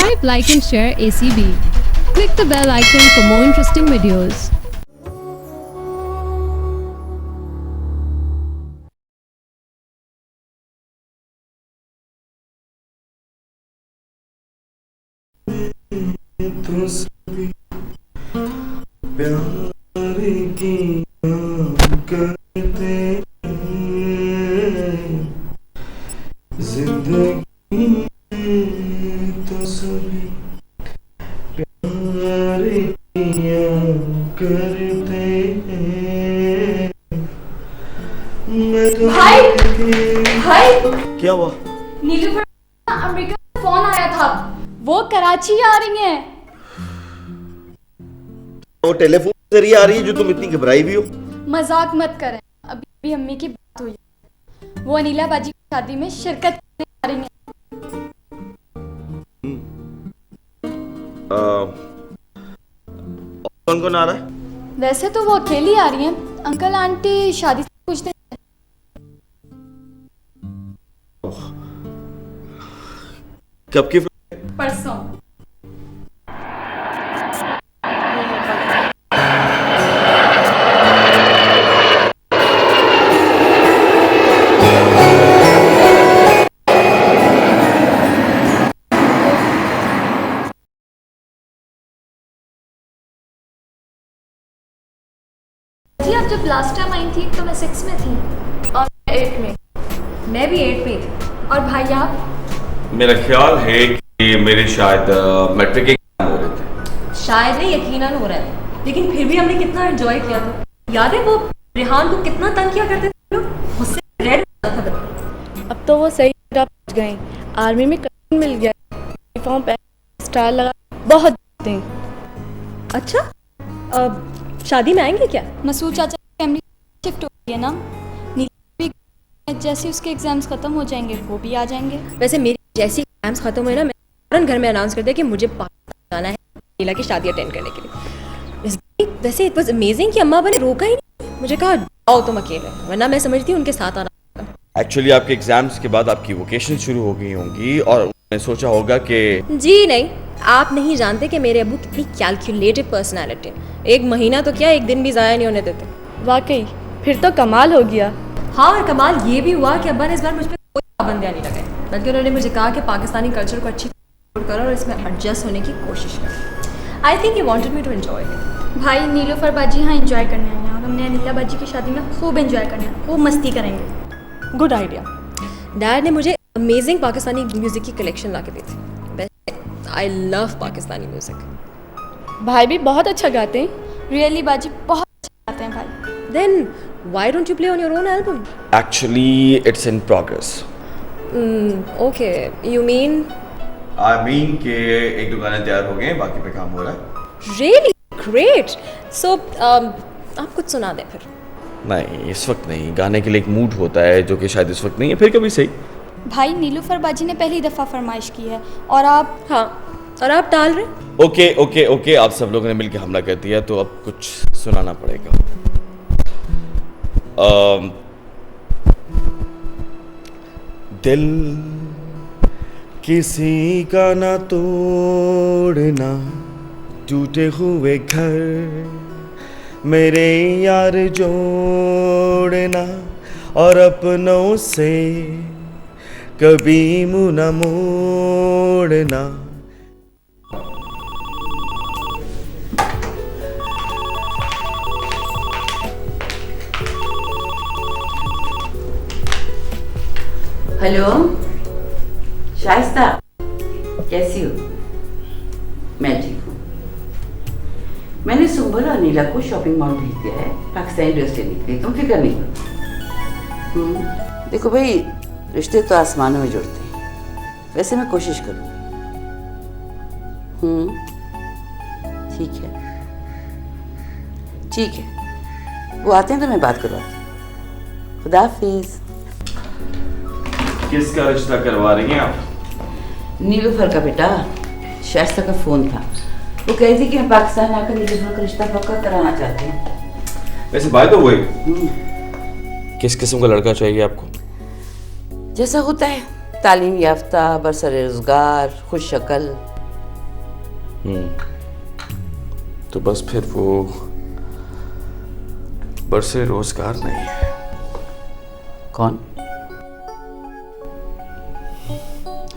Subscribe, like and share ACB. Click the bell icon for more interesting videos. तो सभी प्यार की करते जिंदगी तो सभी प्यार किया करते मैं तो भाई भाई क्या हुआ? नीलूफर अमेरिका से फोन आया था, वो कराची आ रही हैं। वो टेलीफोन के जरिए आ रही है जो तुम इतनी घबराई भी हो? मजाक मत करें, अभी अम्मी की बात हुई, वो अनिला बाजी की शादी में शिरकत करने आ रही हैं। कौन कौन आ रहा है? वैसे तो वो अकेली आ रही हैं, अंकल आंटी शादी से पूछते हैं। कब की? परसों। जी आप जब लास्ट टाइम आई थी तो मैं 6 में थी और 8 में। मैं भी 8 में थी। और भाई आप? मेरा ख्याल है कि मेरे शायद मैट्रिक के एग्जाम हो रहे थे। शायद नहीं, यकीनन हो रहा है, लेकिन फिर भी हमने कितना एंजॉय किया था। याद है वो रेहान को कितना तंग किया करते थे लोग, मुझसे रेड होता था। अब तो वो सही जगह पहुंच गई, आर्मी में कनेक्शन मिल गया, यूनिफॉर्म पहन स्टार लगा बहुत देते हैं। अच्छा, अब शादी में आएंगे क्या? मसूद चाचा की फैमिली शिफ्ट हो गई है ना, नीलू भी जैसे उसके एग्जाम्स खत्म हो जाएंगे वो भी आ जाएंगे। वैसे मेरी जैसी एग्जाम्स खत्म हुए ना, मैं फौरन घर में अनाउंस कर दिया कि मुझे पाकिस्तान जाना है नीला की शादी अटेंड करने के लिए। वैसे इट वाज अमेजिंग कि अम्मा ने रोका ही नहीं, मुझे कहा आओ तुम अकेले, वरना मैं समझती हूँ उनके साथ आना। एक्चुअली आपके एग्जाम्स के बाद आपकी वोकेशन शुरू हो गई होंगी और उन्होंने सोचा होगा कि जी नहीं, आप नहीं जानते कि मेरे अब्बू कितनी कैलकुलेटेड पर्सनैलिटी, एक महीना तो क्या एक दिन भी ज़ाया नहीं होने देते। वाकई फिर तो कमाल हो गया। हाँ, और कमाल ये भी हुआ कि अब्बा ने इस बार मुझ पर कोई पाबंदियाँ नहीं लगाई, बल्कि उन्होंने मुझे कहा कि पाकिस्तानी कल्चर को अच्छी तरह करो और इसमें एडजस्ट होने की कोशिश करो। I think he wanted me to enjoy it. भाई नीलूफर बाजी यहाँ एंजॉय करने आए हैं और हमने अनिला बाजी की शादी में खूब एंजॉय करना है, खूब मस्ती करेंगे। Good idea. डैड ने मुझे अमेजिंग पाकिस्तानी म्यूज़िक की कलेक्शन ला के दी थी। I love Pakistani music. भाई भी बहुत अच्छा गाते हैं। रियली बाजी बहुत अच्छा गाते हैं भाई। Then why don't you play on your own album? Actually it's in progress. Okay, you mean? I mean कि एक दो गाने तैयार हो गए हैं, बाकी पे काम हो रहा है। Really great. So आप कुछ सुना दें फिर। नहीं, इस वक्त नहीं, गाने के लिए एक मूड होता है जो कि शायद इस वक्त नहीं है, फिर कभी सही। भाई नीलूफर बाजी ने पहली दफ़ा फरमाइश की है और आप? हाँ, और आप टाल रहे? ओके ओके ओके, आप सब लोगों ने मिलकर हमला कर दिया तो अब कुछ सुनाना पड़ेगा। दिल किसी का ना तोड़ना, टूटे हुए घर मेरे यार जोड़ना, और अपनों से कभी मुँह न मोड़ना। हेलो शाइस्ता, कैसी हो? मैं ठीक हूँ। मैंने सुंबल और नीला को शॉपिंग मॉल भेज दिया है पाकिस्तानी ड्रेस लेने के लिए, तुम फिक्र नहीं करो। देखो भाई, रिश्ते तो आसमानों में जुड़ते हैं, वैसे मैं कोशिश करूँगी। ठीक है ठीक है, वो आते हैं तो मैं बात करवाती हूँ। खुदा हाफिज़। किसका रिश्ता करवा रही हैं आप? नीलूफर का बेटा, शाइस्ता का फ़ोन था, वो कह रही थी कि मैं पाकिस्तान आकर नीलूफर का रिश्ता पक्का कराना चाहती हूँ। वैसे बात तो हुई, किस किस्म का लड़का चाहिए आपको? जैसा होता है, तालीम याफ्ता, बरसर रोजगार, खुश शक्ल, तो बस फिर वो बरसे रोजगार नहीं है। कौन?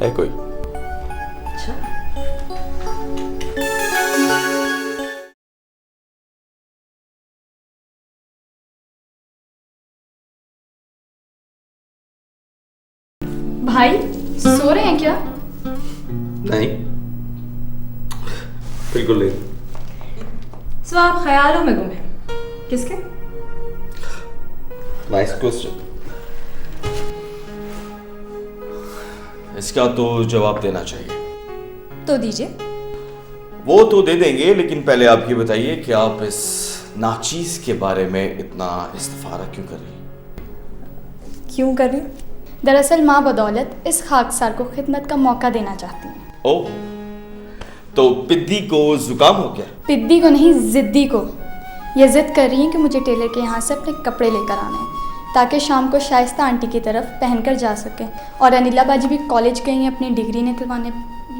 है कोई? अच्छा। भाई सो रहे हैं क्या? नहीं, बिल्कुल नहीं। सो आप ख्यालों में गुम हैं। किसके? Nice question. इसका तो जवाब देना चाहिए। तो दीजिए। वो तो दे देंगे, लेकिन पहले आप ये बताइए कि आप इस नाचीज के बारे में इतना इस्तफारा क्यों कर रही हैं? क्यों कर रही हूँ? दरअसल माँ बदौलत इस खाकसार को खिदमत का मौका देना चाहती हैं। ओह, तो पिद्दी को जुकाम हो गया? पिद्दी को नहीं, जिद्दी को। ये जिद कर रही हैं कि मुझे टेलर के यहाँ से अपने कपड़े लेकर आने हैं ताकि शाम को शाइस्ता आंटी की तरफ पहनकर जा सकें। और अनिला बाजी भी कॉलेज गई हैं अपनी डिग्री निकलवाने,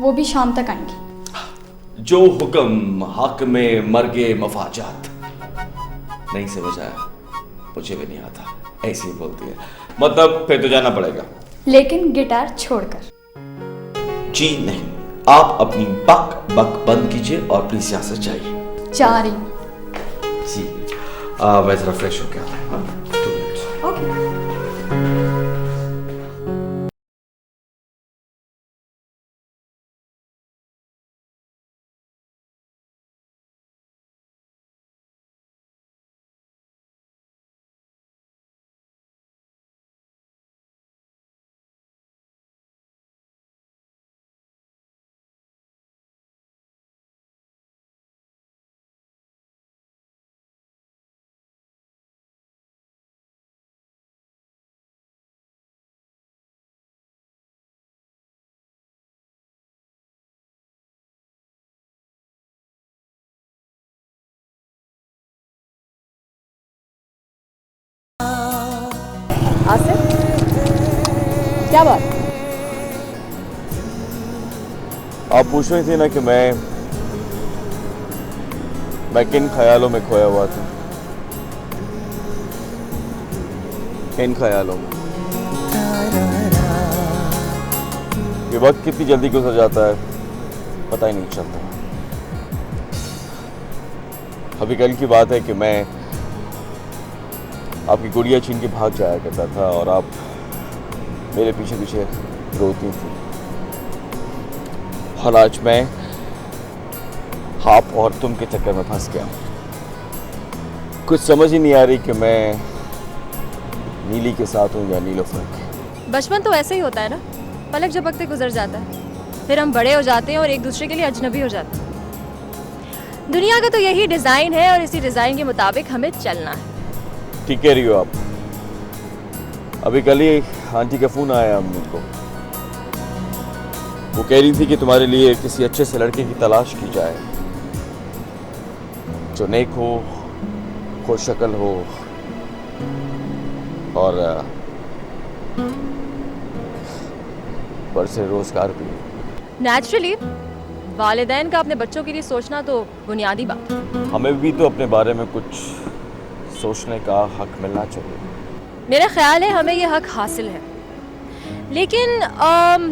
वो भी शाम तक आएंगी। जो हुक्म हक में मर्गे मफाजात। नहीं समझ आया? मुझे भी नहीं आता, ऐसे ही बोलती है। मतलब फिर तो जाना पड़ेगा, लेकिन गिटार छोड़कर। जी नहीं, आप अपनी बक बक बंद कीजिए और प्लीज यहाँ से जाइए। जा रही हूँ। जी, मैं जरा फ्रेश हो गया। हाँ, 2 मिनट्स। ओके। आसिफ, क्या बात? आप पूछ रही थी ना कि मैं किन ख्यालों में खोया हुआ था। किन ख्यालों में? ये वक्त कितनी जल्दी गुजर जाता है पता ही नहीं चलता। अभी कल की बात है कि मैं आपकी गुड़िया छीन के भाग जाया करता था और आप मेरे पीछे पीछे रोती थी। और आज मैं आप और तुम के चक्कर में फंस गया। कुछ समझ ही नहीं आ रही कि मैं नीली के साथ हूँ या नीलोफर के। बचपन तो ऐसे ही होता है ना, पलक झपकते गुजर जाता है, फिर हम बड़े हो जाते हैं और एक दूसरे के लिए अजनबी हो जाते हैं। दुनिया का तो यही डिज़ाइन है और इसी डिज़ाइन के मुताबिक हमें चलना है। ठीक कह रही हो आप। अभी कल ही आंटी का फोन आया अम्मी को। वो कह रही थी कि तुम्हारे लिए किसी अच्छे से लड़के की तलाश की जाए जो नेक हो, खुश शक्ल हो और बरसे रोजगार भी। नेचुरली वालिदैन का अपने बच्चों के लिए सोचना तो बुनियादी बात है। हमें भी तो अपने बारे में कुछ सोचने का हक मिलना चाहिए। मेरा ख्याल है हमें ये हक हासिल है, लेकिन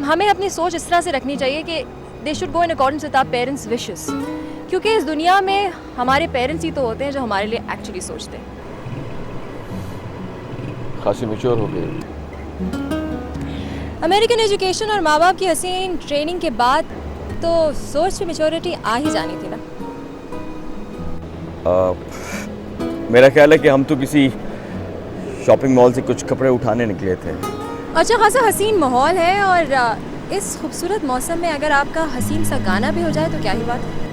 हमें अपनी सोच इस तरह से रखनी चाहिए कि they should go in accordance with our parents wishes, क्योंकि इस दुनिया में हमारे पेरेंट्स ही तो होते हैं जो हमारे लिए एक्चुअली सोचते हैं। खासी मैच्योर हो गई। अमेरिकन एजुकेशन और माँ बाप की हसीन ट्रेनिंग के बाद तो सोच में मैच्योरिटी आ ही जानी थी ना। मेरा ख्याल है कि हम तो किसी शॉपिंग मॉल से कुछ कपड़े उठाने निकले थे। अच्छा खासा हसीन माहौल है और इस खूबसूरत मौसम में अगर आपका हसीन सा गाना भी हो जाए तो क्या ही बात है।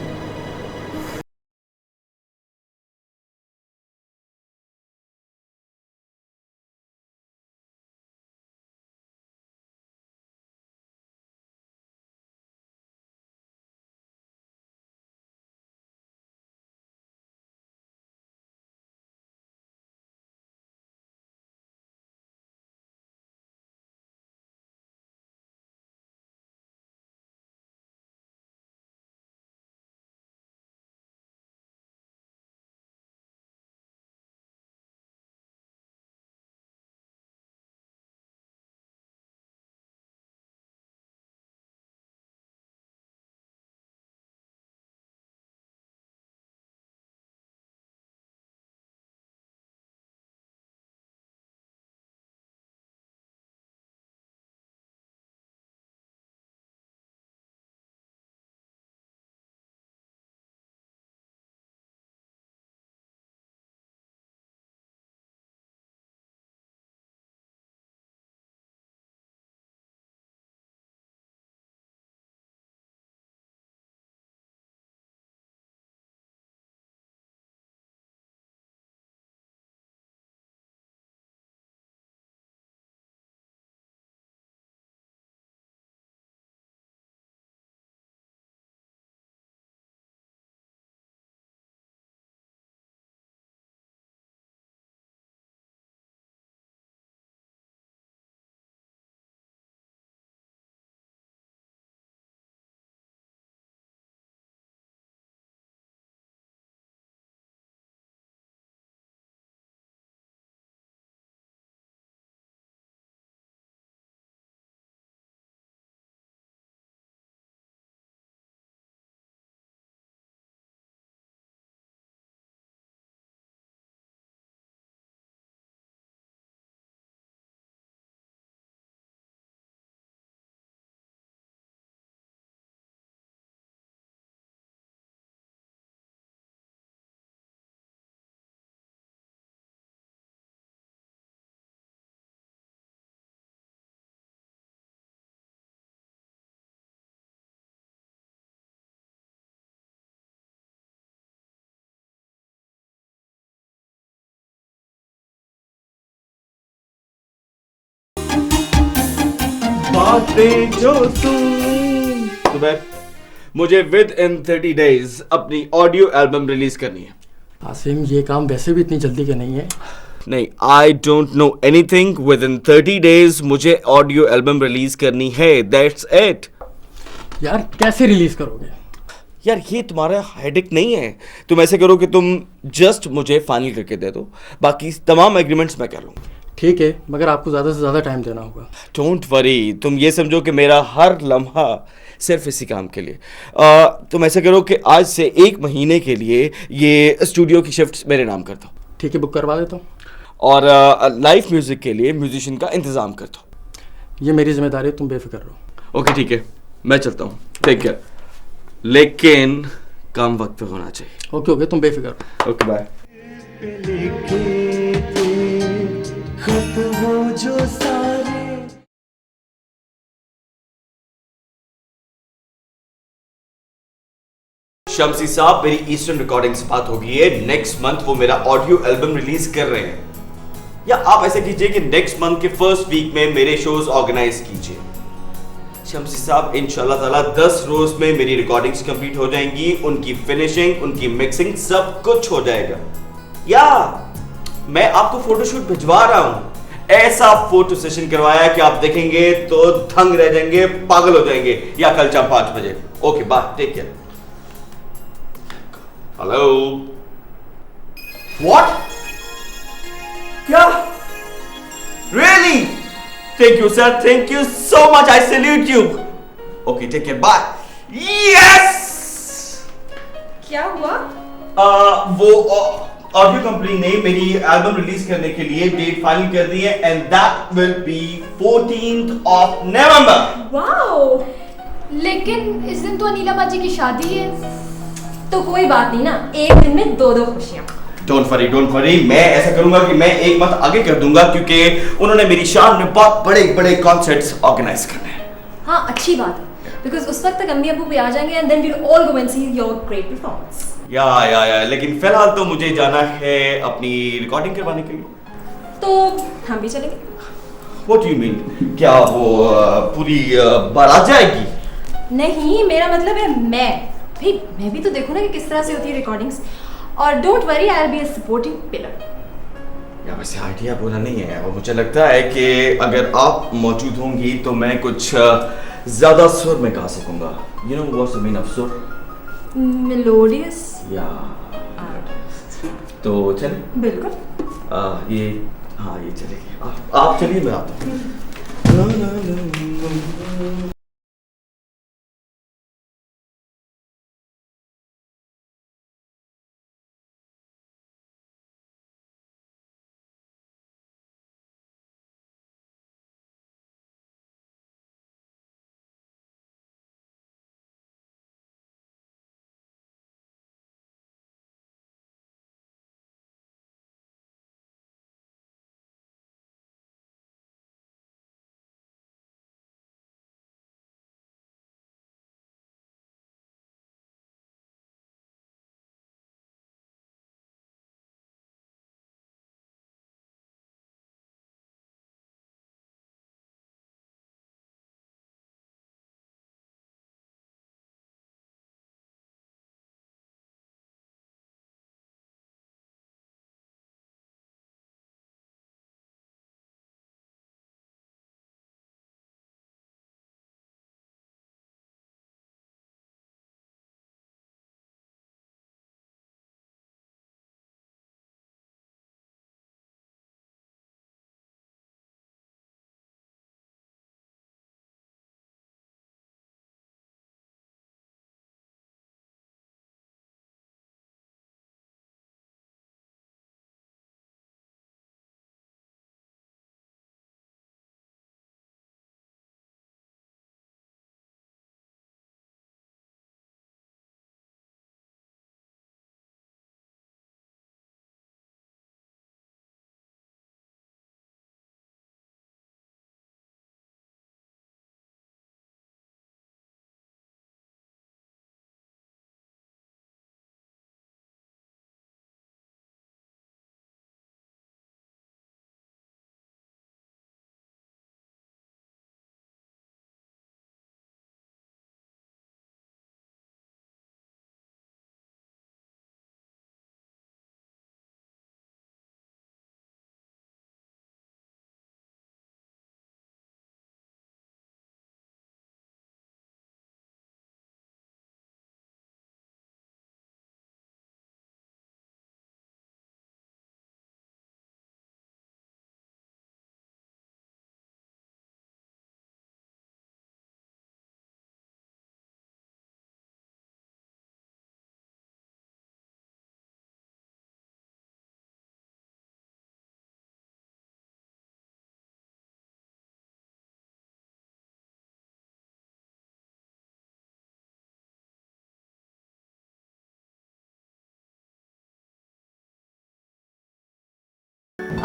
बातें जो तुम तुम्हें मुझे विद इन 30 days अपनी ऑडियो एल्बम रिलीज करनी है। आसिम, ये काम वैसे भी इतनी जल्दी का नहीं है। नहीं, I don't know anything. With in 30 days मुझे ऑडियो एल्बम रिलीज करनी है, दैट्स इट। यार कैसे रिलीज करोगे? यार ये तुम्हारा हेडेक नहीं है। तुम ऐसे करो कि तुम जस्ट मुझे फाइनल करके दे दो, बाकी तमाम एग्रीमेंट्स मैं कर लूँगा। ठीक है, मगर आपको ज़्यादा से ज़्यादा टाइम देना होगा। डोंट वरी, तुम ये समझो कि मेरा हर लम्हा सिर्फ इसी काम के लिए। तुम ऐसे करो कि आज से 1 महीने के लिए ये स्टूडियो की शिफ्ट मेरे नाम कर दो। ठीक है, बुक करवा देता हूँ। और लाइव म्यूजिक के लिए म्यूजिशियन का इंतजाम कर दो। ये मेरी जिम्मेदारी है, तुम बेफिक्र रहो। ओके ठीक है, मैं चलता हूँ, टेक केयर। लेकिन काम वक्त पे होना चाहिए। ओके ओके, तुम बेफिक्र रहो। Okay bye. शम्सी साहब, मेरी ईस्टर्न रिकॉर्डिंग से बात हो गई है। नेक्स्ट मंथ वो मेरा ऑडियो एल्बम रिलीज कर रहे हैं। या आप ऐसा कीजिए कि नेक्स्ट मंथ के फर्स्ट वीक में मेरे शोज ऑर्गेनाइज कीजिए। शम्सी साहब, इंशाल्लाह ताला 10 रोज में मेरी रिकॉर्डिंग्स कंप्लीट हो जाएंगी, उनकी फिनिशिंग, उनकी मिक्सिंग सब कुछ हो जाएगा। या मैं आपको फोटोशूट भिजवा रहा हूं। ऐसा फोटो सेशन करवाया कि आप देखेंगे तो दंग रह जाएंगे, पागल हो जाएंगे। या कल शाम 5 बजे। Okay bye, take care. Hello, what? क्या? Really? Thank you sir, thank you so much, I salute you. Okay take care, bye. Yes! क्या हुआ? वो ऑडियो कंपनी ने मेरी एल्बम रिलीज करने के लिए डेट फाइनल कर दी है, and that will be 14th of November। Wow! लेकिन इस दिन तो अनिला बाजी की शादी है। तो कोई बात नहीं ना, एक दिन में 2 खुशियां। डोंट वरी, मैं ऐसा करूंगा कि मैं 1 मंथ आगे कर दूंगा, क्योंकि उन्होंने मेरी शान में बहुत बड़े बड़े कॉन्सर्ट्स ऑर्गेनाइज करने हैं। हाँ, अच्छी बात है, बिकॉज उस वक्त तक अम्मी अबू भी आ जाएंगे and then we will all go and see your great performance. या लेकिन फिलहाल तो मुझे जाना है अपनी रिकॉर्डिंग करवाने के लिए। तो हम भी चलेंगे। What do you mean? क्या वो पूरी बारात जाएगी? नहीं, मेरा मतलब है मैं भी तो देखूं ना कि किस तरह से होती है रिकॉर्डिंग्स। और don't worry, I will be a supporting pillar. या वैसे आइडिया बुरा नहीं है, और मुझे लगता है कि अगर आप मौजूद होंगी तो मैं कुछ ज्यादा सुर में गा सकूंगा। You know what's the mean of सुर? मेलोडियस। या तो चले? बिल्कुल। ये चलेगी। आप चलिए, मैं आता हूँ।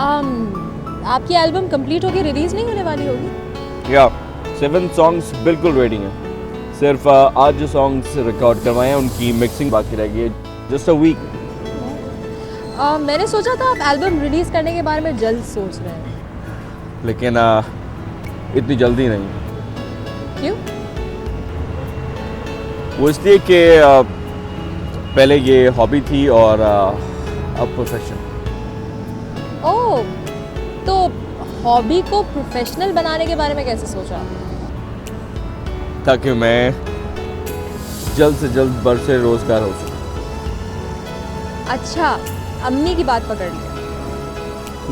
आपकी एल्बम कंप्लीट होकर रिलीज नहीं होने वाली होगी? या 7 सॉन्ग्स बिल्कुल रेडी हैं, सिर्फ आज जो सॉन्ग्स रिकॉर्ड करवाए हैं उनकी मिक्सिंग बाकी रह गई है, जस्ट अ वीक। मैंने सोचा था आप एल्बम रिलीज करने के बारे में जल्द सोच रहे हैं। लेकिन इतनी जल्दी नहीं। क्यों? वो इसलिए कि पहले ये हॉबी थी और अब प्रोफेशन। ओह, तो हॉबी को प्रोफेशनल बनाने के बारे में कैसे सोचा? ताकि मैं जल्द से जल्द बरसे रोजगार हो सकूं। अच्छा, अम्मी की बात पकड़ ली?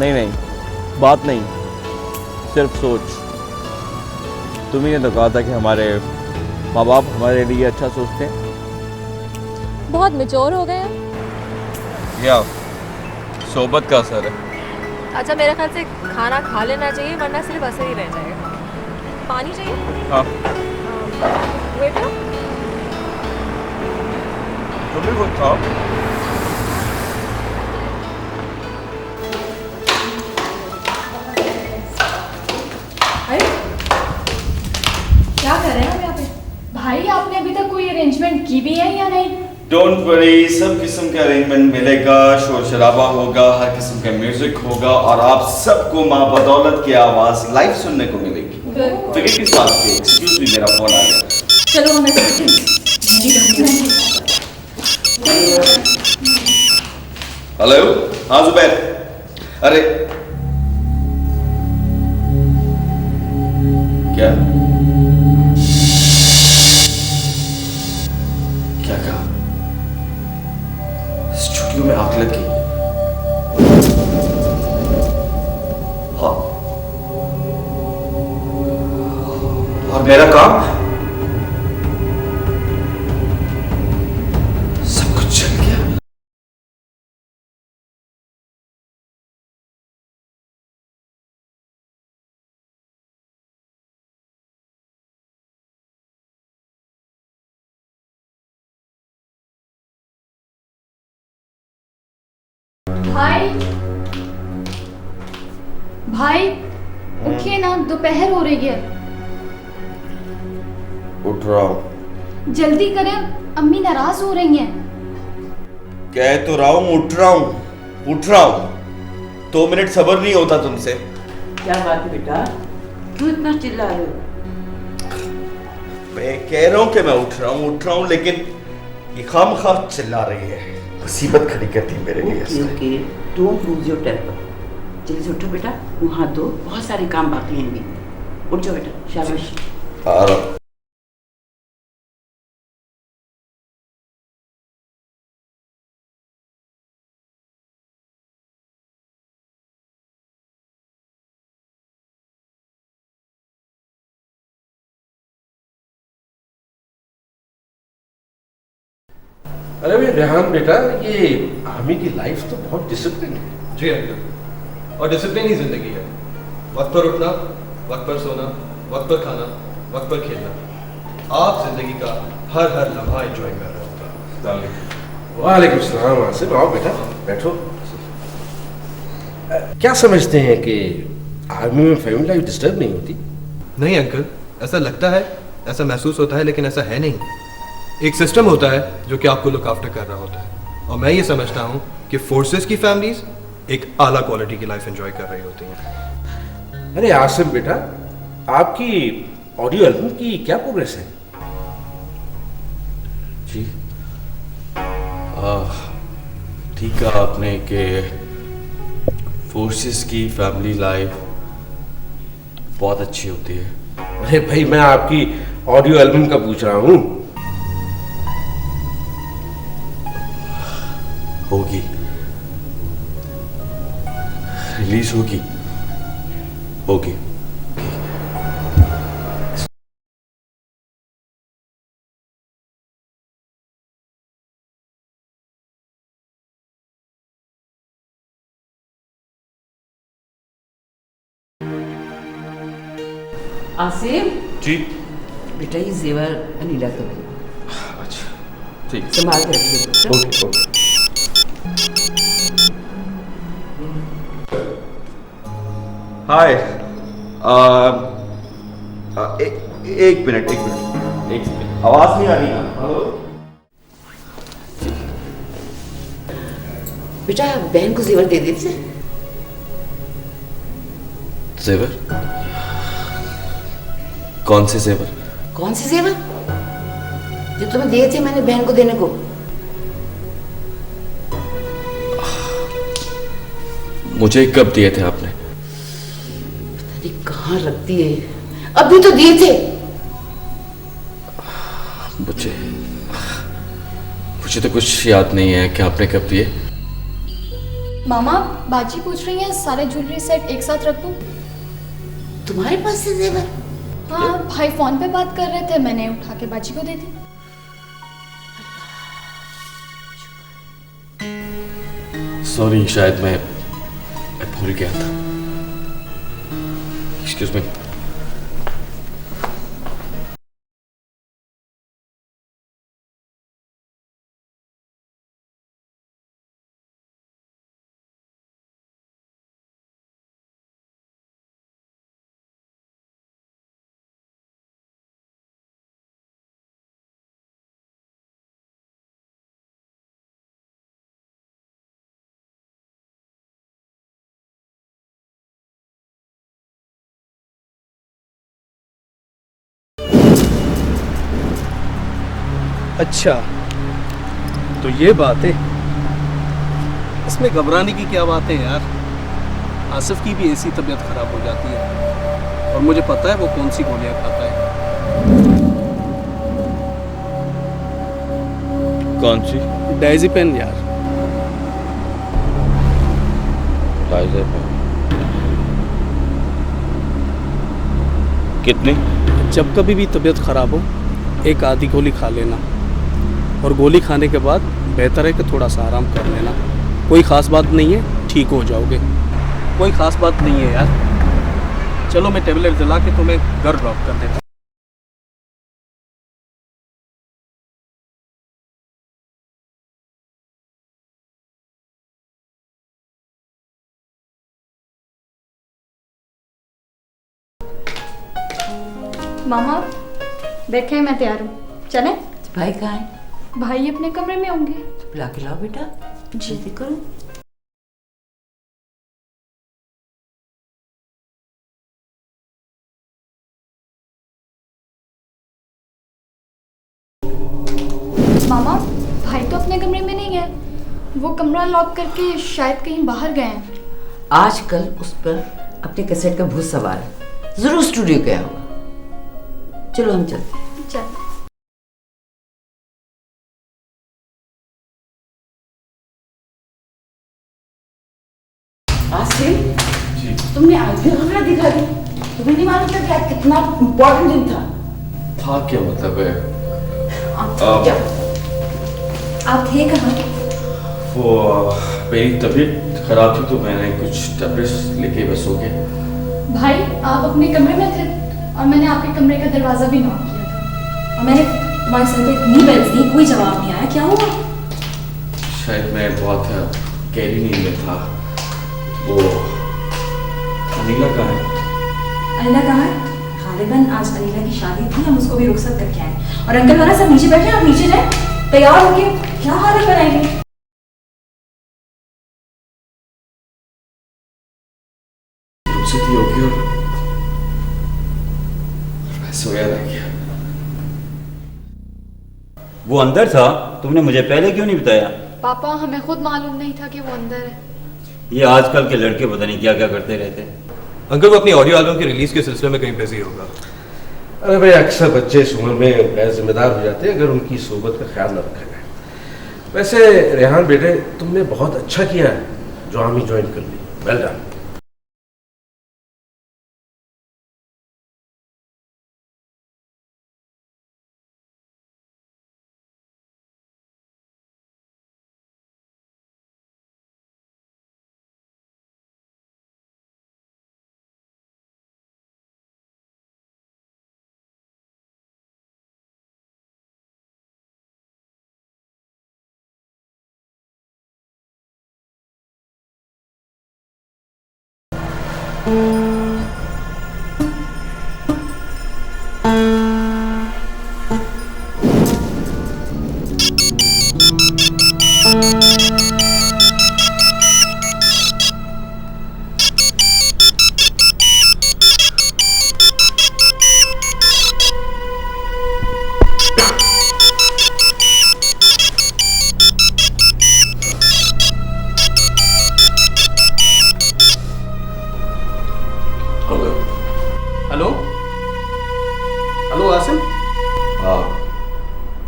नहीं, बात नहीं, सिर्फ सोच। तुम्ही ने तो कहा था कि हमारे माँ बाप हमारे लिए अच्छा सोचते हैं। बहुत मैच्योर हो गए हैं। या सोबत का असर है। अच्छा, मेरे ख्याल से खाना खा लेना चाहिए, वरना सिर्फ असर ही रह जाएगा। पानी चाहिए? हाँ, वेटर? तुम भी कुछ खाओ। क्या कर रहे हैं हम यहाँ पे? भाई आपने अभी तक कोई अरेंजमेंट की भी है या नहीं? डोंट वरी, सब किस्म का अरेंजमेंट मिलेगा, शोर शराबा होगा, हर किस्म का म्यूजिक होगा और आप सबको माँ बदौलत की आवाज लाइव सुनने को मिलेगी। फिक्र किस बात की? एक्सक्यूज मी, मेरा फोन आ गया। चलो हमें हेलो, हाँ जुबैर। अरे क्या क्या कहा? स्टूडियो में आग लगी। हाँ, और मेरा काम? सब कुछ चल गया। भाई भाई उठिए ना, दोपहर हो रही है। उठ रहा हूं। जल्दी करें, अम्मी नाराज हो रही हैं। कह तो रहा हूं, उठ रहा हूं। 2 मिनट सब्र नहीं होता तुमसे। क्या बात है बेटा, क्यों इतना चिल्ला रहे हो? मैं कह रहा हूं कि मैं उठ रहा हूं, लेकिन ये खामखा चिल्ला रही है, मुसीबत खड़ी करती है मेरे लिए। Okay, don't lose your temper. जल्दी से उठो बेटा, मुंह हाथ धो, बहुत सारे काम बाकी हैं अभी। उठ जाओ बेटा, शाबाश। आ रहा हूं। अरे भाई रेहान बेटा, ये आर्मी की लाइफ तो बहुत डिसिप्लिन है। जी अंकल, और डिसिप्लिन ही जिंदगी है। वक्त पर उठना, वक्त पर सोना, वक्त पर खाना, वक्त पर खेलना। आप जिंदगी का हर लम्हा एंजॉय कर रहे हो। वालेकुम सलाम आसिफ, आओ बेटा बैठो। क्या समझते हैं कि आर्मी में फैमिली लाइफ डिस्टर्ब नहीं होती? नहीं अंकल, ऐसा लगता है, ऐसा महसूस होता है, लेकिन ऐसा है नहीं। एक सिस्टम होता है जो कि आपको लुक आफ्टर कर रहा होता है, और मैं ये समझता हूँ कि फोर्सेस की फैमिलीज एक आला क्वालिटी की लाइफ एंजॉय कर रही होती हैं। अरे आसिफ बेटा, आपकी ऑडियो एल्बम की क्या प्रोग्रेस है? जी ठीक कहा आपने कि फोर्सेस की फैमिली लाइफ बहुत अच्छी होती है। अरे भाई, मैं आपकी ऑडियो एल्बम का पूछ रहा हूँ। होगी, रिलीज होगी। आसिफ जी बेटा, ये जेवर अनिला को दो। अच्छा ठीक, संभाल के रखिए। ओके। हाय एक मिनट एक सेकंड, आवाज नहीं आ रही ना? हेलो बेटा बहन को जेवर दे दीजिए। जेवर? कौन से जेवर? कौन से जेवर? जो तुम्हें दिए थे मैंने बहन को देने को। मुझे कब दिए थे आपने? पता नहीं कहाँ रख दिए, अभी तो दिए थे। मुझे तो कुछ याद नहीं है कि आपने कब दिए। मामा, बाजी पूछ रही हैं सारे ज्वेलरी सेट एक साथ रख दूं? तुम्हारे पास से जेवर? हाँ, भाई फोन पे बात कर रहे थे, मैंने उठा के बाजी को दे दी। सॉरी, शायद मैं भूल गया था। Excuse me. अच्छा, तो ये बात है। इसमें घबराने की क्या बात है यार। आसिफ की भी ऐसी तबीयत खराब हो जाती है और मुझे पता है वो कौन सी गोलियां खाता है। कौन सी? डायज़ेपेम यार। डायज़ेपेम? कितनी? जब कभी भी तबीयत खराब हो एक आधी गोली खा लेना, और गोली खाने के बाद बेहतर है कि थोड़ा सा आराम कर लेना। कोई ख़ास बात नहीं है, ठीक हो जाओगे। कोई ख़ास बात नहीं है यार। चलो मैं टेबलेट दिला के तुम्हें घर ड्रॉप कर देता हूँ। मामा देखें, मैं तैयार हूँ, चलें? भाई कहाँ है? भाई अपने कमरे में होंगे। बुला के लाओ बेटा, जल्दी करो। मामा, भाई तो अपने कमरे में नहीं है, वो कमरा लॉक करके शायद कहीं बाहर गए हैं। आजकल उस पर अपने कैसेट का भूत सवार है, जरूर स्टूडियो गया होगा। चलो हम चलते हैं। चल। आसिफ, तुमने आज भी खबरें दिखा दी। तुम्हें नहीं मालूम था कि आज कितना इम्पोर्टेंट दिन था? क्या मतलब है? क्या? आप थे कहाँ? वो मेरी तबीयत खराब थी तो मैंने कुछ टैबलेट्स लेके बस हो गया। भाई आप अपने कमरे में थे और मैंने आपके कमरे का दरवाजा भी नॉक किया था। और मैंने तुम्हारे सर पे इतनी बेल्स दी, कोई जवाब नहीं आया। क्या हुआ? शायद मैं बहुत गहरी नींद में था। वो अनिला कहाँ है? अनिला कहाँ है? गालिबन आज अनिला की शादी थी, हम उसको भी रुखसत करके आए। और अंकल वाला सब नीचे बैठे हैं, आप नीचे जाए तैयार होके। क्या हालत बनाएंगे? रुखसती होगी और मैं सोया रह गया। वो अंदर था, तुमने मुझे पहले क्यों नहीं बताया? पापा, हमें खुद मालूम नहीं था कि वो अंदर है। ये आजकल के लड़के पता नहीं क्या क्या करते रहते हैं। अंकल वो अपनी ऑडियो एल्बम के रिलीज के सिलसिले में कहीं बिजी होगा। अरे भाई, अक्सर बच्चे इस उम्र में गैर जिम्मेदार हो जाते हैं अगर उनकी सोबत का ख्याल न रखा जाए। वैसे रेहान बेटे, तुमने बहुत अच्छा किया है जो आर्मी ज्वाइन कर ली। Well done. Hello hello Asim, हाँ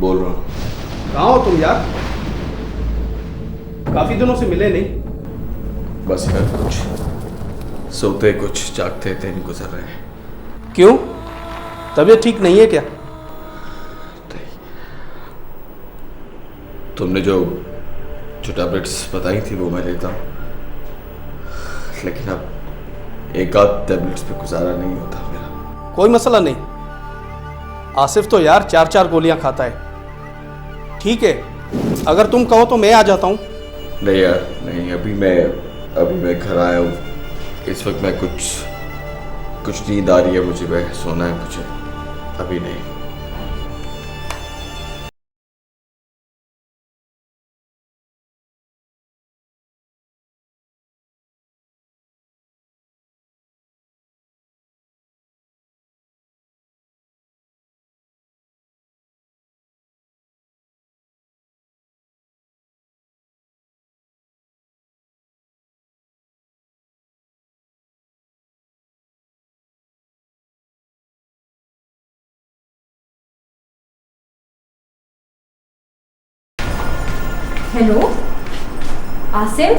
बोल रहा हूँ। कहाँ हो तुम यार? काफी दिनों से मिले नहीं। बस यार कुछ सोते कुछ जागते दिन गुजर रहे हैं। क्यों, तबीयत ठीक नहीं है क्या? तुमने जो टैबलेट्स बताई थी वो मैं लेता हूँ, लेकिन अब एक आध टैबलेट्स पे गुजारा नहीं होता मेरा। कोई मसला नहीं, आसिफ तो यार 4-4 गोलियां खाता है। ठीक है, अगर तुम कहो तो मैं आ जाता हूँ। नहीं यार नहीं, अभी मैं घर आया हूँ। इस वक्त मैं कुछ नींद आ रही है मुझे, मैं सोना है मुझे, अभी नहीं। हेलो आसिम,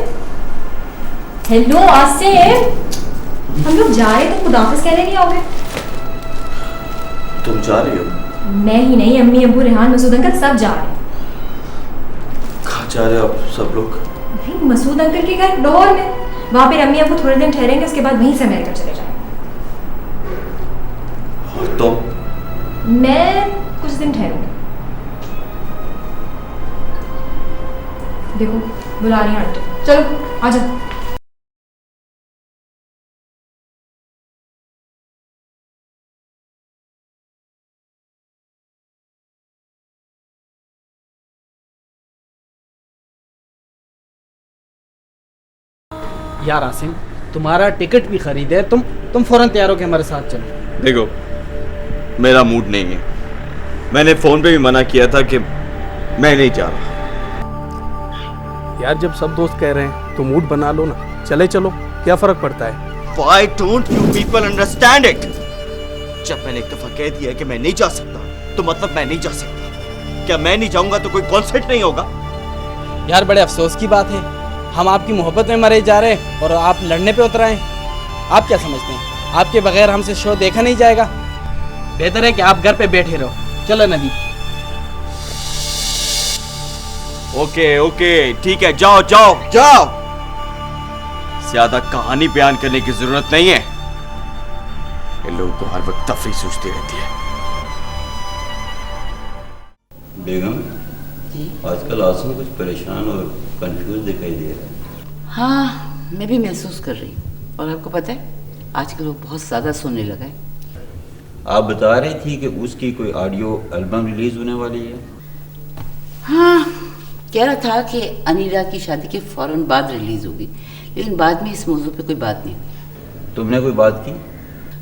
हेलो आसिम, हम लोग जा रहे हैं, तुम खुदाफिज कहने नहीं आओगे? तुम जा रही हो? मैं ही नहीं, अम्मी अब्बू रेहान मसूद अंकल सब जा रहे हैं। कहाँ जा रहे हो आप सब लोग? भाई मसूद अंकल के घर लाहौर में, वहाँ पे अम्मी अब्बू थोड़े दिन ठहरेंगे, उसके बाद वहीं से अमेरिका चले जाएंगे। और तुम? मैं कुछ दिन ठहरूंगी। देखो बुला रही हैं आंटी, चलो आ जाओ। यार आसिम, तुम्हारा टिकट भी खरीदे है, तुम फौरन तैयार हो के हमारे साथ चलो। देखो मेरा मूड नहीं है, मैंने फोन पे भी मना किया था कि मैं नहीं जा रहा। यार जब सब दोस्त कह रहे हैं तो मूड बना लो ना, चले चलो, क्या फर्क पड़ता है? Why don't you people understand it? जब मैंने एक दफा कह दिया कि मैं नहीं जा सकता तो मतलब मैं नहीं जा सकता। क्या मैं नहीं जाऊंगा तो कोई कॉन्सर्ट नहीं होगा? यार बड़े अफसोस की बात है, हम आपकी मोहब्बत में मरे जा रहे हैं और आप लड़ने पे उतर आए। आप क्या समझते हैं आपके बगैर हमसे शो देखा नहीं जाएगा? बेहतर है कि आप घर पे बैठे रहो। चलो नदी। ओके ठीक है, जाओ जाओ जाओ। ज्यादा कहानी बयान करने की जरूरत नहीं है, इन लोगों को हर वक्त तफरीह सूझती रहती है। बेगम जी, आजकल आसम कुछ परेशान और कंफ्यूज दिखाई दे रहा है। हाँ, मैं भी महसूस कर रही हूँ। और आपको पता है आजकल वो बहुत ज़्यादा सोने लगा है। आप बता रही थी कि उसकी कोई ऑडियो एल्बम रिलीज होने वाली है। हाँ, कह रहा था कि अनीला की शादी के फौरन बाद रिलीज होगी, लेकिन बाद में इस मौजू पे कोई बात नहीं हुई। तुमने कोई बात की?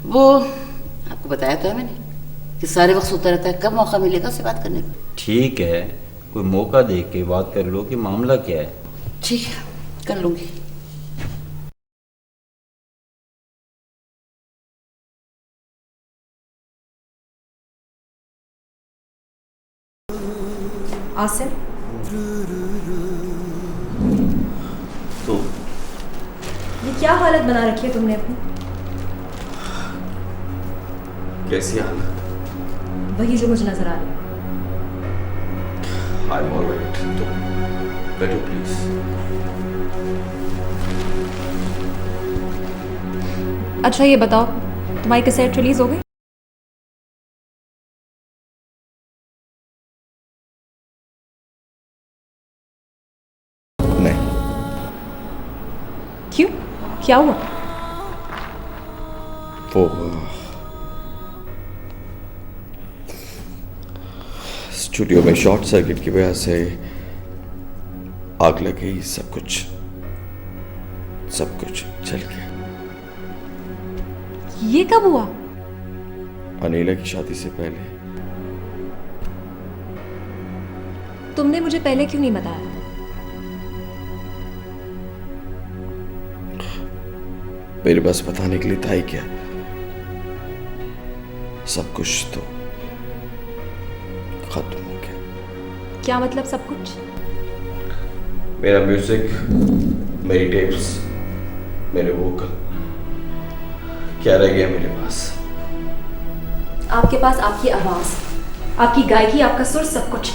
वो आपको बताया तो है मैंने कि सारे वक्त सोता रहता है, कब मौका मिलेगा उससे बात करने का। ठीक है, कोई मौका देख के बात कर लो कि मामला क्या है। ठीक है, कर लूँगी। आसिम, तो ये क्या हालत बना रखी है तुमने अपनी? कैसी हालत? वही जो मुझे नजर आ रही है। I'm all right. तो बैठो प्लीज। अच्छा ये बताओ, तुम्हारी कैसेट रिलीज हो गई? नहीं। क्यों, क्या हुआ? वो स्टूडियो में शॉर्ट सर्किट की वजह से आग लग गई, सब कुछ जल गया। ये कब हुआ? अनीला की शादी से पहले। तुमने मुझे पहले क्यों नहीं बताया? मेरे पास बताने के लिए था ही क्या, सब कुछ तो खत्म हो गया। क्या मतलब सब कुछ? मेरा म्यूजिक, मेरी टेप्स, मेरे वोकल, क्या रह गया मेरे पास? आपके पास आपकी आवाज, आपकी गायकी, आपका सुर, सब कुछ।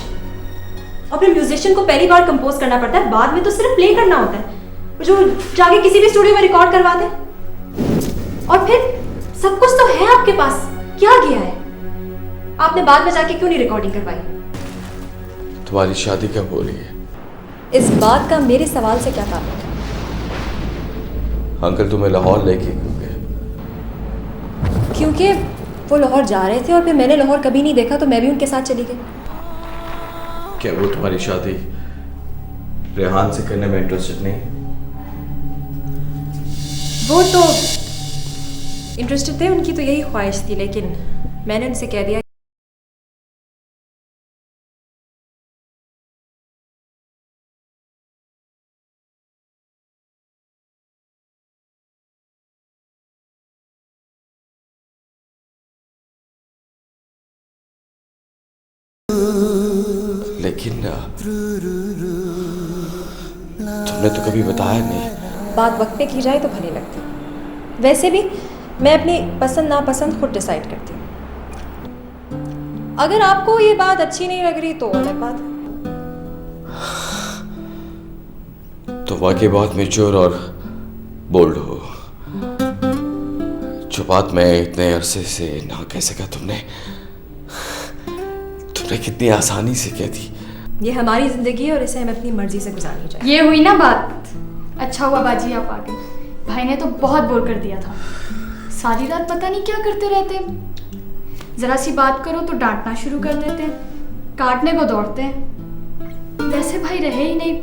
और फिर म्यूजिशियन को पहली बार कंपोज करना पड़ता है, बाद में तो सिर्फ प्ले करना होता है, जो जाके किसी भी स्टूडियो में रिकॉर्ड करवा दे। और फिर सब कुछ तो है आपके पास, क्या गया है? आपने बाद में जाके क्यों नहीं रिकॉर्डिंग करवाई? तुम्हारी शादी कब हो रही है? इस बात का मेरे सवाल से क्या ताल्लुक है? अंकल तुम्हें लाहौर लेके क्यों गए? क्योंकि वो लाहौर जा रहे थे और फिर मैंने लाहौर कभी नहीं देखा, तो मैं भी उनके साथ चली गई। क्या वो तुम्हारी शादी रेहान से करने में इंटरेस्टेड नहीं? वो तो इंटरेस्टेड थे, उनकी तो यही ख्वाहिश थी, लेकिन मैंने उनसे कह दिया लेकिन तुमने तो कभी बताया नहीं। बात वक्त पे की जाए तो भली लगती। वैसे भी मैं अपनी पसंद नापसंद खुद डिसाइड करती हूँ। अगर आपको ये बात अच्छी नहीं लग रही तो अलग बात। तो वाकई बहुत मैच्योर और बोल्ड हो। जो बात मैं इतने अरसे से ना कह सका, तुमने कितनी आसानी से कह दी। ये हमारी जिंदगी है और इसे हमें अपनी मर्जी से गुजारनी चाहिए। ये हुई ना बात। अच्छा हुआ बाजी आप आ गए, भाई ने तो बहुत बोर कर दिया था। सारी रात पता नहीं क्या करते रहते, जरा सी बात करो तो डांटना शुरू कर देते, काटने को दौड़ते हैं। वैसे भाई रहे ही नहीं,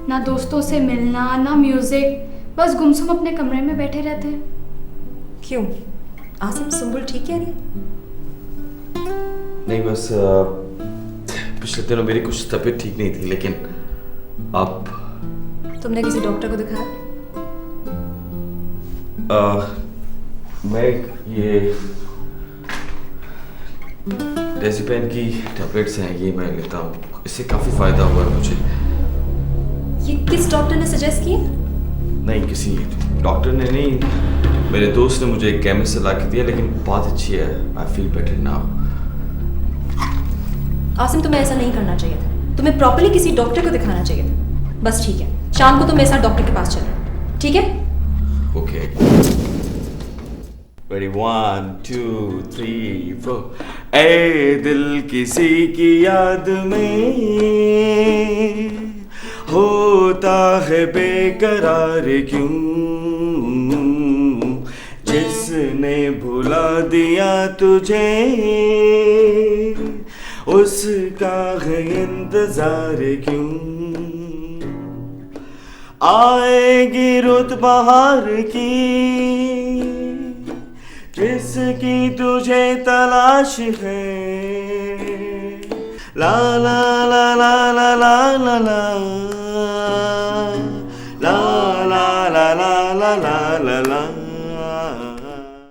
ना दोस्तों से मिलना ना म्यूजिक, बस गुमसुम अपने कमरे में बैठे रहते हैं। क्यों? आसिम सुंबुल ठीक है? नहीं, बस पिछले दिनों मेरी कुछ तबीयत ठीक नहीं थी, लेकिन आप तुमने किसी डॉक्टर को दिखाया? मैं ये डेज़िपेन की टैबलेट्स हैं, ये मैं लेता हूँ, इससे काफ़ी फ़ायदा हुआ है मुझे। ये किस डॉक्टर ने सजेस्ट किया? नहीं, किसी डॉक्टर ने नहीं, मेरे दोस्त ने मुझे एक केमिस्ट से ला के दिया, लेकिन बहुत अच्छी है। I feel better now. Asim, तुम्हें ऐसा नहीं करना चाहिए था, तुम्हें प्रॉपर्ली किसी डॉक्टर को दिखाना चाहिए था। बस ठीक है, शाम को तुम मेरे साथ डॉक्टर के पास चलो, ठीक है? ओके। Ready, 1, 2, 3, 4। ऐ दिल किसी की याद में होता है बेकरार क्यों, जिसने भुला दिया तुझे उसका है इंतजार क्यों, आएगी रुत बहार की जिसकी तुझे तलाश है, ला ला ला ला ला ला ला ला ला ला ला ला ला ला ला।